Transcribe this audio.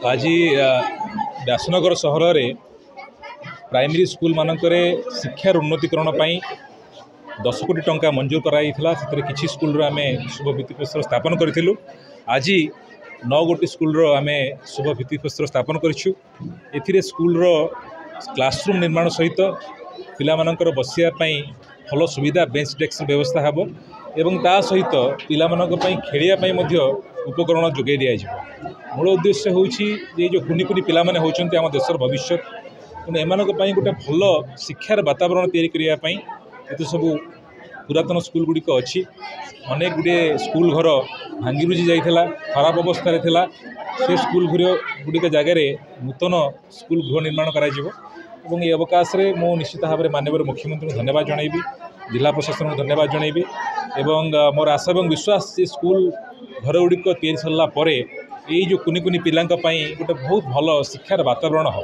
आज व्यासनगर सहर में प्राइमरी स्कूल मानक शिक्षार उन्नतिकरण 10 कोटी टंका मंजूर कराइला किसी स्कूल आम शुभ भित्तिप्रस्तर स्थापन करूँ। आज 9 गोटी स्कूल आम शुभ भित्तिप्रस्तर स्थापन करूँ। स्कूल क्लासरूम निर्माण सहित पिला मानकर बसियापाई भल सुविधा बेंच डेस्क व्यवस्था हेब एवं ता सहित पिला खेलियापाई उपकरण जोगे दिज्व। मूल उद्देश्य हूँ जो कुनि कुनि पिला माने होचंती आम देशर भविष्य तेणु एम गोटे भल शिक्षार वातावरण तैयारी करने ये सब पुरातन स्कूल गुड़िक अच्छी अनेक गुड़े स्कूल घर भांगी रुझी जाइला खराब अवस्था से स्कूल गुड़िक जगार नूतन स्कूल गृह निर्माण कर अवकाश में मु निश्चित भाव में माननीय मुख्यमंत्री को धन्यवाद जनइबी, जिला प्रशासन को धन्यवाद जनइबी एवं मोर आशा और विश्वास जे स्कूल घर गुड़िक तैयारी सरला जो कुनि कुनि पिलांका गोटे बहुत भल शिक्षार वातावरण हो।